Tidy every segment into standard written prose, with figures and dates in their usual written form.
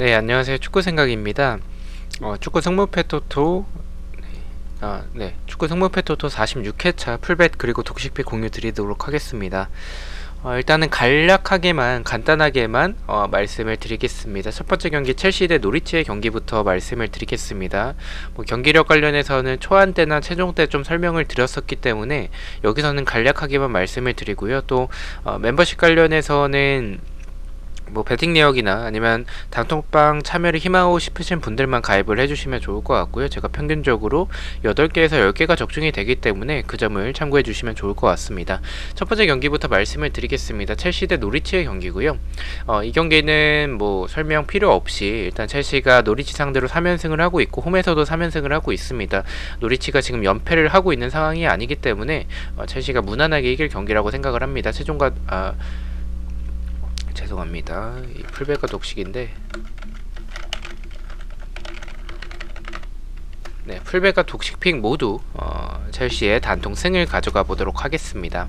네, 안녕하세요. 축구 생각입니다. 축구 승무패 토토, 축구 승무패 토토 46회차 풀벳 그리고 독식픽 공유 드리도록 하겠습니다. 일단은 간략하게만 간단하게만 말씀을 드리겠습니다. 첫 번째 경기 첼시 대 노리치의 경기부터 말씀을 드리겠습니다. 경기력 관련해서는 초안 때나 최종 때 좀 설명을 드렸었기 때문에 여기서는 간략하게만 말씀을 드리고요. 또 멤버십 관련해서는 배팅 내역이나 아니면 단톡방 참여를 희망하고 싶으신 분들만 가입을 해주시면 좋을 것 같고요. 제가 평균적으로 8개에서 10개가 적중이 되기 때문에 그 점을 참고해 주시면 좋을 것 같습니다. 첫 번째 경기부터 말씀을 드리겠습니다. 첼시 대 노리치의 경기고요. 이 경기는 설명 필요 없이 일단 첼시가 노리치 상대로 3연승을 하고 있고 홈에서도 3연승을 하고 있습니다. 노리치가 지금 연패를 하고 있는 상황이 아니기 때문에 첼시가 무난하게 이길 경기라고 생각을 합니다. 죄송합니다. 이 풀백과 독식인데, 네, 풀백과 독식픽 모두 첼시의 단통 승을 가져가 보도록 하겠습니다.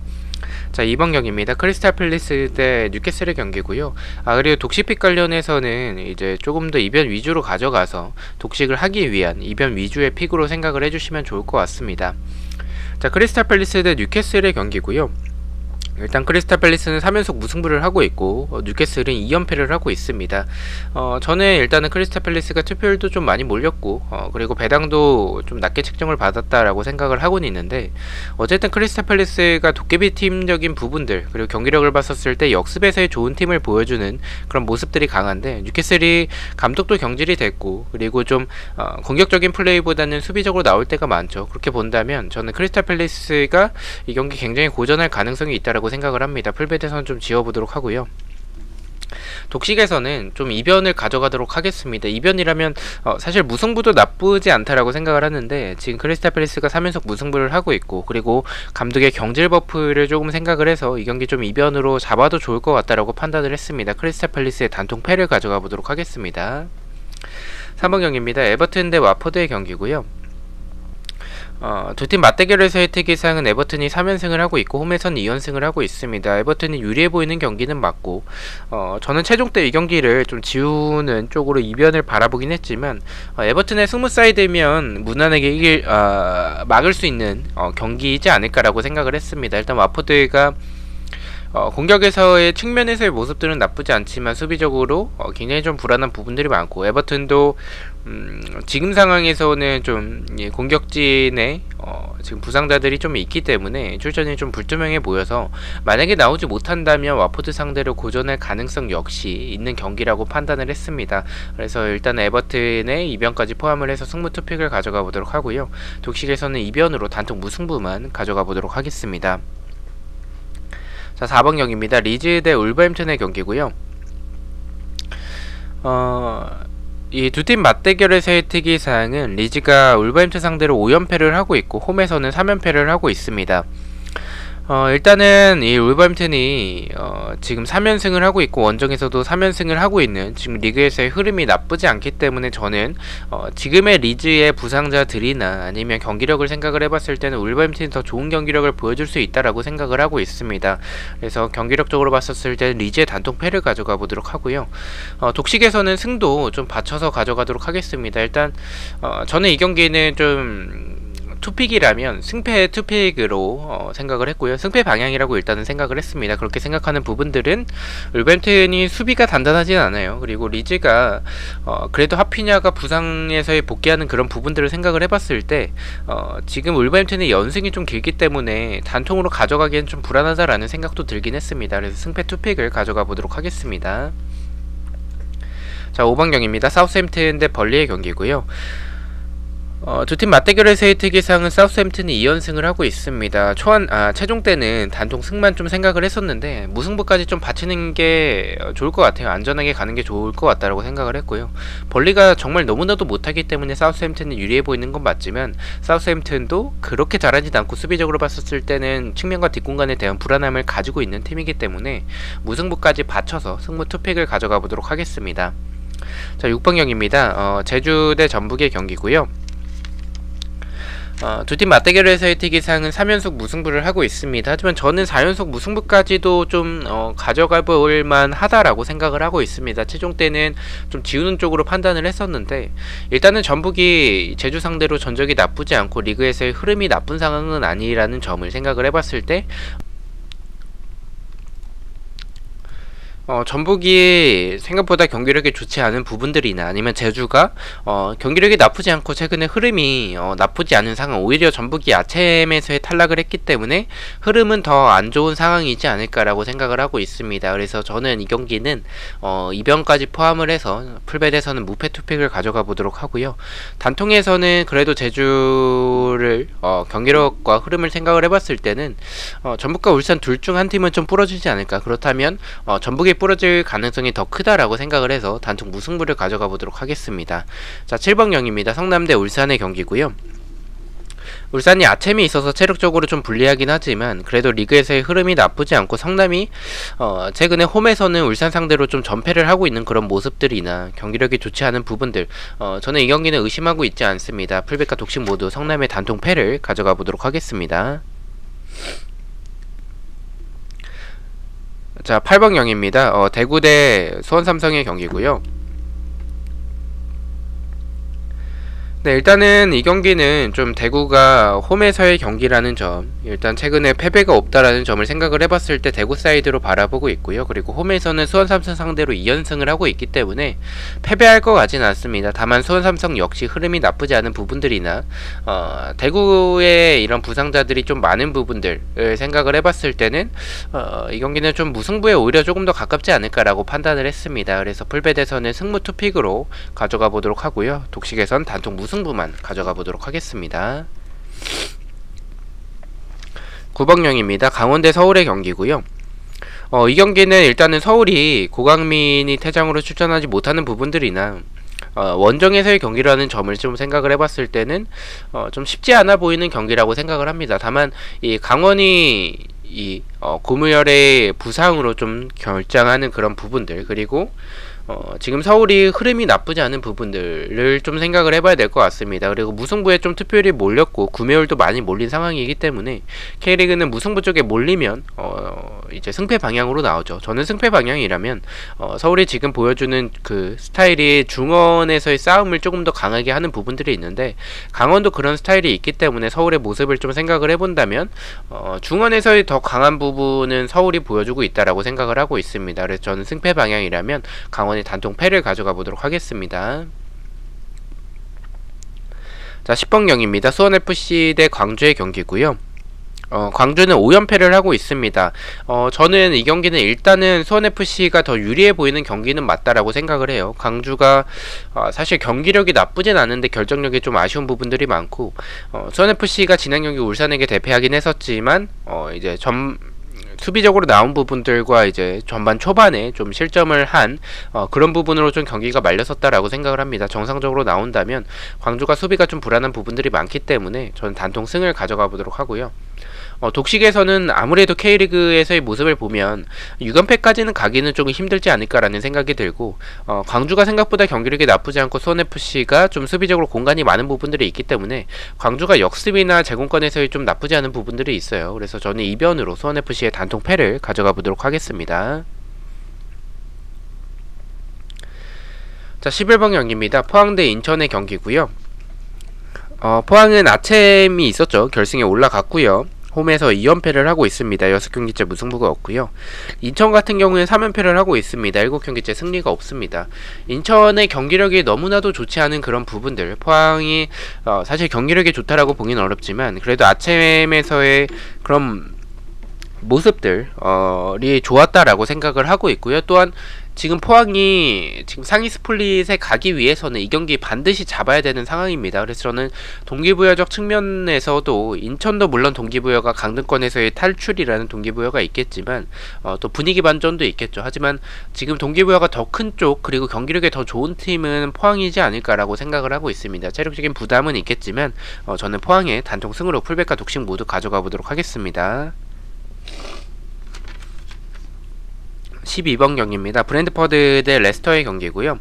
자, 2번 경기입니다. 크리스탈 팰리스 대 뉴캐슬의 경기고요. 그리고 독식픽 관련해서는 이제 조금 더 이변 위주로 가져가서 독식을 하기 위한 이변 위주의 픽으로 생각을 해주시면 좋을 것 같습니다. 자, 크리스탈 팰리스 대 뉴캐슬의 경기고요. 일단 크리스탈 팰리스는 3연속 무승부를 하고 있고 뉴캐슬은 2연패를 하고 있습니다. 저는 일단은 크리스탈 팰리스가 투표율도 좀 많이 몰렸고 그리고 배당도 좀 낮게 책정을 받았다라고 생각을 하고는 있는데, 어쨌든 크리스탈 팰리스가 도깨비 팀적인 부분들 그리고 경기력을 봤었을 때 역습에서의 좋은 팀을 보여주는 그런 모습들이 강한데, 뉴캐슬이 감독도 경질이 됐고 그리고 좀 공격적인 플레이보다는 수비적으로 나올 때가 많죠. 그렇게 본다면 저는 크리스탈 팰리스가 이 경기 굉장히 고전할 가능성이 있다라고 생각을 합니다. 풀베드에서는 좀 지워보도록 하고요. 독식에서는 좀 이변을 가져가도록 하겠습니다. 이변이라면 사실 무승부도 나쁘지 않다라고 생각을 하는데, 지금 크리스탈 팰리스가 3연속 무승부를 하고 있고 그리고 감독의 경질 버프를 조금 생각을 해서 이 경기 좀 이변으로 잡아도 좋을 것 같다라고 판단을 했습니다. 크리스탈 팰리스의 단통 패를 가져가 보도록 하겠습니다. 3번 경기입니다. 에버튼 대 와포드의 경기고요. 두 팀 맞대결에서의 특이사항은 에버튼이 3연승을 하고 있고 홈에선 2연승을 하고 있습니다. 에버튼이 유리해 보이는 경기는 맞고 저는 최종 때 이 경기를 좀 지우는 쪽으로 이변을 바라보긴 했지만 에버튼의 승무사이드면 무난하게 막을 수 있는 경기이지 않을까라고 생각을 했습니다. 일단 와포드가 공격에서의 측면에서의 모습들은 나쁘지 않지만 수비적으로 굉장히 좀 불안한 부분들이 많고, 에버튼도 지금 상황에서는 좀 공격진에 지금 부상자들이 좀 있기 때문에 출전이 좀 불투명해 보여서 만약에 나오지 못한다면 와포드 상대로 고전할 가능성 역시 있는 경기라고 판단을 했습니다. 그래서 일단 에버튼의 이변까지 포함을 해서 승부 투픽을 가져가 보도록 하고요. 독식에서는 이변으로 단통 무승부만 가져가 보도록 하겠습니다. 자, 4번 경기입니다. 리즈 대 울버햄튼의 경기고요. 이 두 팀 맞대결에서의 특이사항은 리즈가 울버햄튼 상대로 5연패를 하고 있고 홈에서는 3연패를 하고 있습니다. 일단은 이 울버햄튼이 지금 3연승을 하고 있고 원정에서도 3연승을 하고 있는 지금 리그에서의 흐름이 나쁘지 않기 때문에 저는 지금의 리즈의 부상자들이나 아니면 경기력을 생각을 해봤을 때는 울버햄튼이 더 좋은 경기력을 보여줄 수 있다라고 생각을 하고 있습니다. 그래서 경기력적으로 봤었을 때는 리즈의 단통 패를 가져가 보도록 하고요. 독식에서는 승도 좀 받쳐서 가져가도록 하겠습니다. 일단 저는 이 경기는 좀 투픽이라면 승패 투픽으로 생각을 했고요. 승패 방향이라고 일단은 생각을 했습니다. 그렇게 생각하는 부분들은 울버햄튼이 수비가 단단하진 않아요. 그리고 리즈가 그래도 하피냐가 부상에서의 복귀하는 그런 부분들을 생각을 해봤을 때 지금 울버햄튼의 연승이 좀 길기 때문에 단통으로 가져가기엔 좀 불안하다라는 생각도 들긴 했습니다. 그래서 승패 투픽을 가져가 보도록 하겠습니다. 자, 5번 경기입니다. 사우스햄튼 대 벌리의 경기고요. 두 팀 맞대결에서의 특이사항은 사우스햄튼이 2연승을 하고 있습니다. 최종 때는 단통 승만 좀 생각을 했었는데 무승부까지 좀 받치는 게 좋을 것 같아요. 안전하게 가는 게 좋을 것 같다라고 생각을 했고요. 벌리가 정말 너무나도 못하기 때문에 사우스햄튼이 유리해 보이는 건 맞지만 사우스햄튼도 그렇게 잘하지도 않고 수비적으로 봤었을 때는 측면과 뒷공간에 대한 불안함을 가지고 있는 팀이기 때문에 무승부까지 받쳐서 승부 투픽을 가져가 보도록 하겠습니다. 자, 6번 경기입니다. 제주 대 전북의 경기고요. 두 팀 맞대결에서의 특이사항은 3연속 무승부를 하고 있습니다. 하지만 저는 4연속 무승부까지도 좀 가져가 볼만 하다라고 생각을 하고 있습니다. 최종 때는 좀 지우는 쪽으로 판단을 했었는데, 일단은 전북이 제주 상대로 전적이 나쁘지 않고 리그에서의 흐름이 나쁜 상황은 아니라는 점을 생각을 해봤을 때, 전북이 생각보다 경기력이 좋지 않은 부분들이나 아니면 제주가 경기력이 나쁘지 않고 최근에 흐름이 나쁘지 않은 상황, 오히려 전북이 아챔에서의 탈락을 했기 때문에 흐름은 더 안 좋은 상황이지 않을까라고 생각을 하고 있습니다. 그래서 저는 이 경기는 이변까지 포함을 해서 풀벳에서는 무패 투픽을 가져가 보도록 하고요. 단통에서는 그래도 제주를 경기력과 흐름을 생각을 해봤을 때는 전북과 울산 둘 중 한 팀은 좀 부러지지 않을까. 그렇다면 전북이 부러질 가능성이 더 크다라고 생각을 해서 단통 무승부를 가져가 보도록 하겠습니다. 자, 7번 경기입니다. 성남대 울산의 경기고요. 울산이 아챔이 있어서 체력적으로 좀 불리하긴 하지만 그래도 리그에서의 흐름이 나쁘지 않고 성남이 최근에 홈에서는 울산 상대로 좀 전패를 하고 있는 그런 모습들이나 경기력이 좋지 않은 부분들, 저는 이 경기는 의심하고 있지 않습니다. 풀백과 독식 모두 성남의 단통 패를 가져가 보도록 하겠습니다. 자, 8번 경기입니다. 대구 대 수원삼성의 경기고요. 네, 일단은 이 경기는 좀 대구가 홈에서의 경기라는 점, 일단 최근에 패배가 없다라는 점을 생각을 해봤을 때 대구 사이드로 바라보고 있고요. 그리고 홈에서는 수원삼성 상대로 2연승을 하고 있기 때문에 패배할 것 같지는 않습니다. 다만 수원삼성 역시 흐름이 나쁘지 않은 부분들이나 대구의 이런 부상자들이 좀 많은 부분들을 생각을 해봤을 때는 이 경기는 좀 무승부에 오히려 조금 더 가깝지 않을까라고 판단을 했습니다. 그래서 풀벳에서는 승무 투픽으로 가져가 보도록 하고요. 독식에선 단통 무승부만 가져가 보도록 하겠습니다. 9번경입니다. 강원대 서울의 경기고요. 이 경기는 일단은 서울이 고강민이 퇴장으로 출전하지 못하는 부분들이나 원정에서의 경기라는 점을 좀 생각을 해봤을 때는 좀 쉽지 않아 보이는 경기라고 생각을 합니다. 다만 이 강원이 고무열의 부상으로 좀 결장하는 그런 부분들, 그리고 지금 서울이 흐름이 나쁘지 않은 부분들을 좀 생각을 해봐야 될 것 같습니다. 그리고 무승부에 좀 투표율이 몰렸고 구매율도 많이 몰린 상황이기 때문에 K리그는 무승부 쪽에 몰리면 이제 승패 방향으로 나오죠. 저는 승패 방향이라면 서울이 지금 보여주는 그 스타일이 중원에서의 싸움을 조금 더 강하게 하는 부분들이 있는데 강원도 그런 스타일이 있기 때문에 서울의 모습을 좀 생각을 해본다면 중원에서의 더 강한 부분은 서울이 보여주고 있다라고 생각을 하고 있습니다. 그래서 저는 승패 방향이라면 강원의 단통 패를 가져가 보도록 하겠습니다. 자, 10번 경기입니다. 수원FC 대 광주의 경기고요. 광주는 5연패를 하고 있습니다. 저는 이 경기는 일단은 수원FC가 더 유리해 보이는 경기는 맞다라고 생각을 해요. 광주가 사실 경기력이 나쁘진 않은데 결정력이 좀 아쉬운 부분들이 많고 수원FC가 지난 경기 울산에게 대패하긴 했었지만 이제 수비적으로 나온 부분들과 이제 전반 초반에 좀 실점을 한 그런 부분으로 좀 경기가 말렸었다라고 생각을 합니다. 정상적으로 나온다면 광주가 수비가 좀 불안한 부분들이 많기 때문에 저는 단통 승을 가져가 보도록 하고요. 독식에서는 아무래도 K리그에서의 모습을 보면 6연패까지는 가기는 조금 힘들지 않을까라는 생각이 들고 광주가 생각보다 경기력이 나쁘지 않고 수원FC가 좀 수비적으로 공간이 많은 부분들이 있기 때문에 광주가 역습이나 제공권에서의 좀 나쁘지 않은 부분들이 있어요. 그래서 저는 이변으로 수원FC의 단통 패를 가져가 보도록 하겠습니다. 자, 11번 경기입니다. 포항 대 인천의 경기고요. 포항은 아챔이 있었죠. 결승에 올라갔고요. 홈에서 2연패를 하고 있습니다. 6경기째 무승부가 없고요. 인천 같은 경우에는 3연패를 하고 있습니다. 7경기째 승리가 없습니다. 인천의 경기력이 너무나도 좋지 않은 그런 부분들, 포항이 사실 경기력이 좋다라고 보기는 어렵지만 그래도 아챔에서의 그런 모습들이 좋았다라고 생각을 하고 있고요. 또한 지금 포항이 지금 상위 스플릿에 가기 위해서는 이 경기 반드시 잡아야 되는 상황입니다. 그래서 저는 동기부여적 측면에서도 인천도 물론 동기부여가 강등권에서의 탈출이라는 동기부여가 있겠지만 또 분위기 반전도 있겠죠. 하지만 지금 동기부여가 더 큰 쪽, 그리고 경기력이 더 좋은 팀은 포항이지 않을까라고 생각을 하고 있습니다. 체력적인 부담은 있겠지만 저는 포항의 단통 승으로 풀백과 독식 모두 가져가 보도록 하겠습니다. 12번 경기입니다. 브랜드퍼드 대 레스터의 경기고요.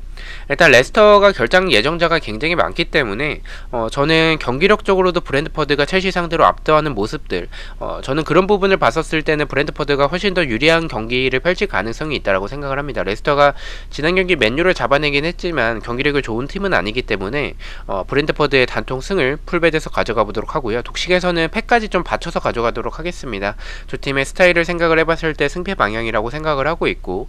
일단 레스터가 결장 예정자가 굉장히 많기 때문에 저는 경기력적으로도 브랜트퍼드가 첼시 상대로 압도하는 모습들, 저는 그런 부분을 봤었을 때는 브랜트퍼드가 훨씬 더 유리한 경기를 펼칠 가능성이 있다고 생각을 합니다. 레스터가 지난 경기 맨유를 잡아내긴 했지만 경기력이 좋은 팀은 아니기 때문에 브랜트퍼드의 단통 승을 풀베드에서 가져가 보도록 하고요. 독식에서는 패까지 좀 받쳐서 가져가도록 하겠습니다. 두 팀의 스타일을 생각을 해봤을 때 승패 방향이라고 생각을 하고 있고,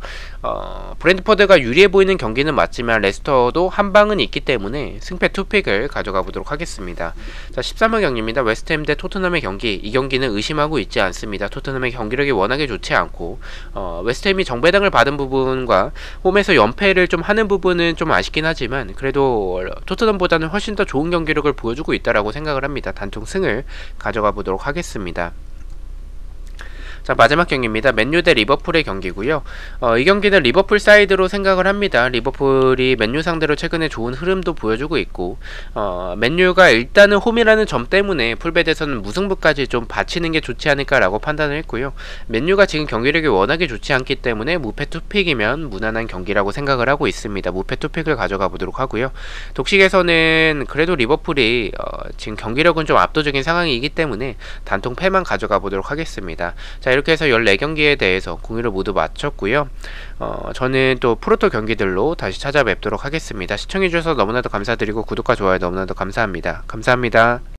브랜트퍼드가 유리해 보이는 경기는 맞지만 레스터도 한 방은 있기 때문에 승패 투픽을 가져가 보도록 하겠습니다. 자, 13호 경기입니다. 웨스트햄 대 토트넘의 경기. 이 경기는 의심하고 있지 않습니다. 토트넘의 경기력이 워낙에 좋지 않고 웨스트햄이 정배당을 받은 부분과 홈에서 연패를 좀 하는 부분은 좀 아쉽긴 하지만 그래도 토트넘보다는 훨씬 더 좋은 경기력을 보여주고 있다라고 생각을 합니다. 단통 승을 가져가 보도록 하겠습니다. 자, 마지막 경기입니다. 맨유 대 리버풀의 경기고요. 이 경기는 리버풀 사이드로 생각을 합니다. 리버풀이 맨유 상대로 최근에 좋은 흐름도 보여주고 있고, 맨유가 일단은 홈이라는 점 때문에 풀베드에서는 무승부까지 좀 바치는 게 좋지 않을까라고 판단을 했고요. 맨유가 지금 경기력이 워낙에 좋지 않기 때문에 무패 투픽이면 무난한 경기라고 생각을 하고 있습니다. 무패 투픽을 가져가 보도록 하고요. 독식에서는 그래도 리버풀이 지금 경기력은 좀 압도적인 상황이기 때문에 단통 패만 가져가 보도록 하겠습니다. 자, 이렇게 해서 14경기에 대해서 공유를 모두 마쳤고요. 저는 또 프로토 경기들로 다시 찾아뵙도록 하겠습니다. 시청해주셔서 너무나도 감사드리고 구독과 좋아요 너무나도 감사합니다. 감사합니다.